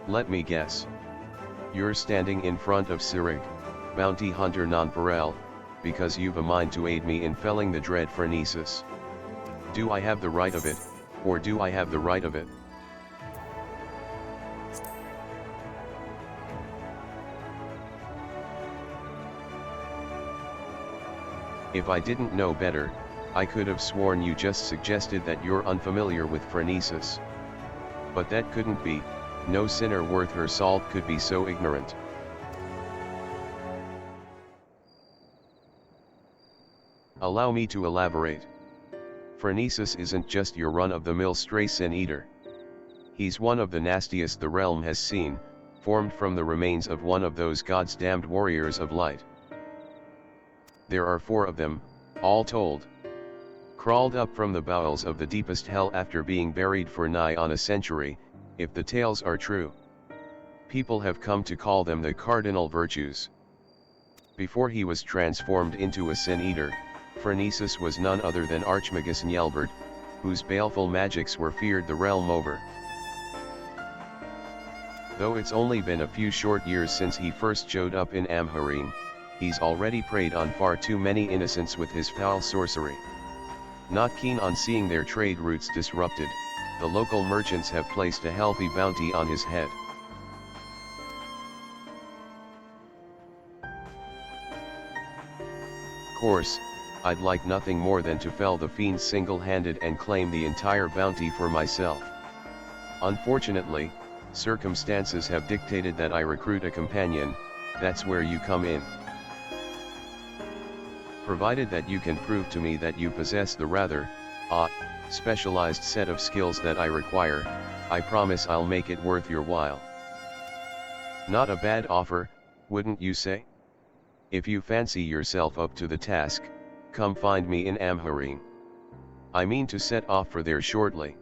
Let me guess. You're standing in front of Cerigg, bounty hunter nonpareil, because you've a mind to aid me in felling the dread Phronesis. Do I have the right of it, or do I have the right of it? If I didn't know better, I could have sworn you just suggested that you're unfamiliar with Phronesis. But that couldn't be. No sinner worth her salt could be so ignorant. Allow me to elaborate. Phronesis isn't just your run-of-the-mill stray sin-eater. He's one of the nastiest the realm has seen, formed from the remains of one of those gods damned warriors of light. There are 4 of them, all told. Crawled up from the bowels of the deepest hell after being buried for nigh on a century, if the tales are true. People have come to call them the Cardinal Virtues. Before he was transformed into a sin-eater, Phronesis was none other than Archmagus Njelbert, whose baleful magics were feared the realm over. Though it's only been a few short years since he first showed up in Amharine, he's already preyed on far too many innocents with his foul sorcery. Not keen on seeing their trade routes disrupted, the local merchants have placed a healthy bounty on his head. Course, I'd like nothing more than to fell the fiend single-handed and claim the entire bounty for myself. Unfortunately, circumstances have dictated that I recruit a companion. That's where you come in. Provided that you can prove to me that you possess the rather, specialized set of skills that I require, I promise I'll make it worth your while. Not a bad offer, wouldn't you say? If you fancy yourself up to the task, come find me in Amharine. I mean to set off for there shortly.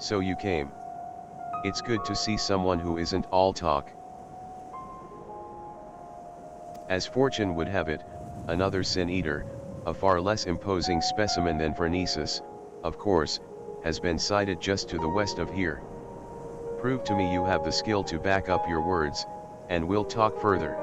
So you came. It's good to see someone who isn't all talk. As fortune would have it, another sin-eater, a far less imposing specimen than Phronesis, of course, has been sighted just to the west of here. Prove to me you have the skill to back up your words, and we'll talk further.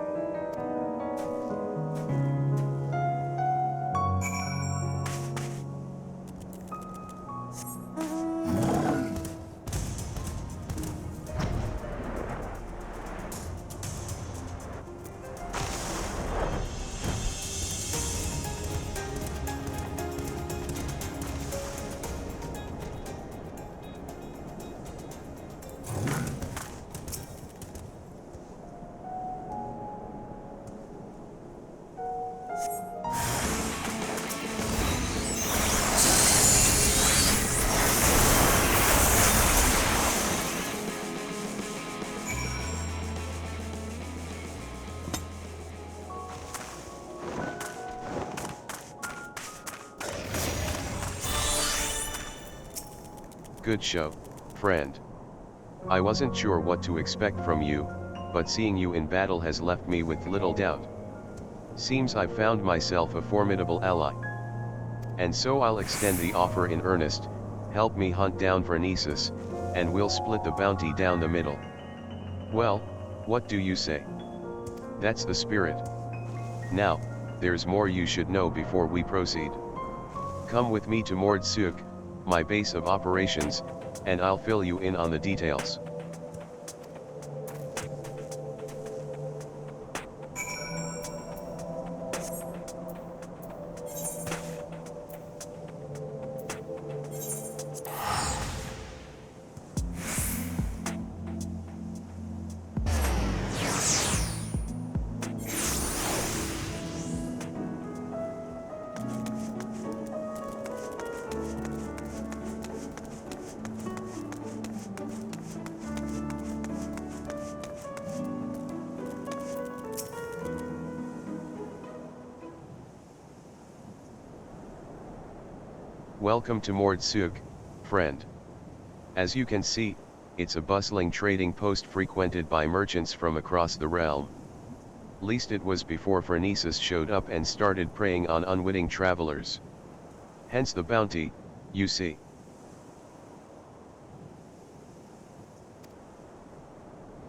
good show, friend. I wasn't sure what to expect from you, but seeing you in battle has left me with little doubt. Seems I've found myself a formidable ally. And so I'll extend the offer in earnest, help me hunt down Phronesis, and we'll split the bounty down the middle. Well, what do you say? That's the spirit. Now, there's more you should know before we proceed. Come with me to Miqo'te Summoner, my base of operations, and I'll fill you in on the details. Welcome to Miqo'te Summoner, friend. As you can see, it's a bustling trading post frequented by merchants from across the realm. Least it was before Phronesis showed up and started preying on unwitting travelers. Hence the bounty, you see.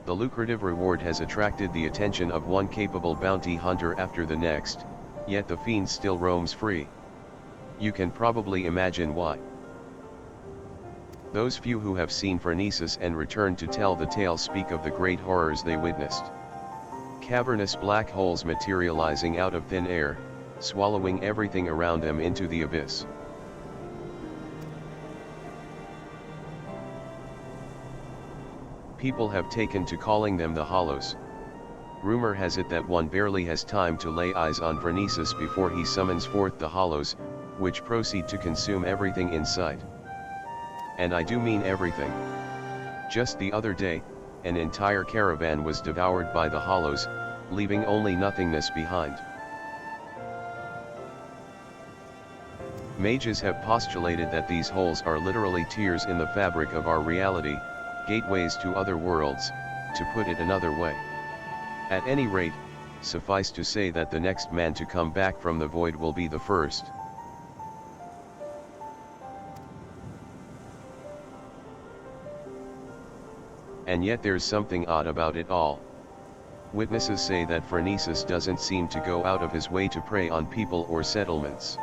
The lucrative reward has attracted the attention of one capable bounty hunter after the next, yet the fiend still roams free. You can probably imagine why. Those few who have seen Phronesis and returned to tell the tale speak of the great horrors they witnessed. Cavernous black holes materializing out of thin air, swallowing everything around them into the abyss. People have taken to calling them the Hollows. Rumor has it that one barely has time to lay eyes on Phronesis before he summons forth the Hollows, which proceed to consume everything in sight. And I do mean everything. Just the other day, an entire caravan was devoured by the Hollows, leaving only nothingness behind. Mages have postulated that these holes are literally tears in the fabric of our reality, gateways to other worlds, to put it another way. At any rate, suffice to say that the next man to come back from the void will be the first. And yet there's something odd about it all. Witnesses say that Phronesis doesn't seem to go out of his way to prey on people or settlements.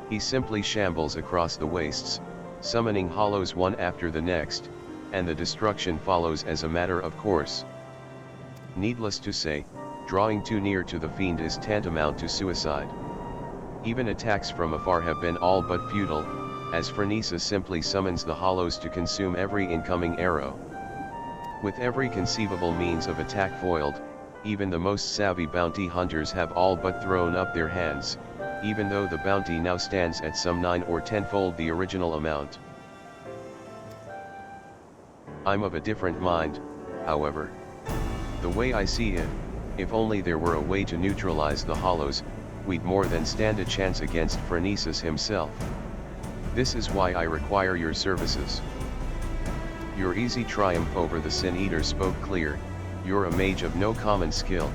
He simply shambles across the wastes, summoning hollows one after the next, and the destruction follows as a matter of course. Needless to say, drawing too near to the fiend is tantamount to suicide. Even attacks from afar have been all but futile, as Phronesis simply summons the hollows to consume every incoming arrow. With every conceivable means of attack foiled, even the most savvy bounty hunters have all but thrown up their hands, even though the bounty now stands at some 9 or 10-fold the original amount. I'm of a different mind, however. The way I see it, if only there were a way to neutralize the hollows, we'd more than stand a chance against Phronesis himself. This is why I require your services. Your easy triumph over the Sin Eater spoke clear. You're a mage of no common skill.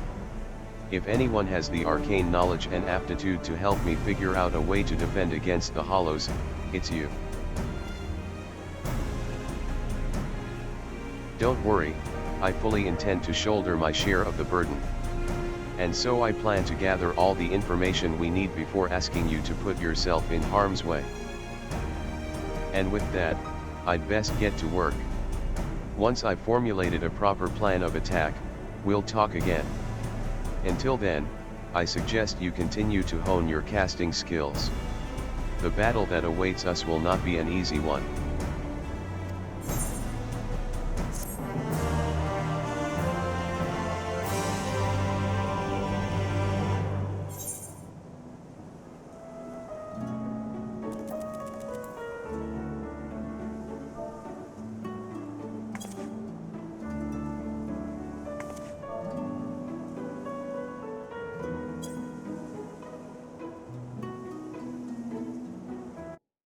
If anyone has the arcane knowledge and aptitude to help me figure out a way to defend against the hollows, it's you. Don't worry, I fully intend to shoulder my share of the burden. And so I plan to gather all the information we need before asking you to put yourself in harm's way. And with that, I'd best get to work. Once I've formulated a proper plan of attack, we'll talk again. Until then, I suggest you continue to hone your casting skills. The battle that awaits us will not be an easy one.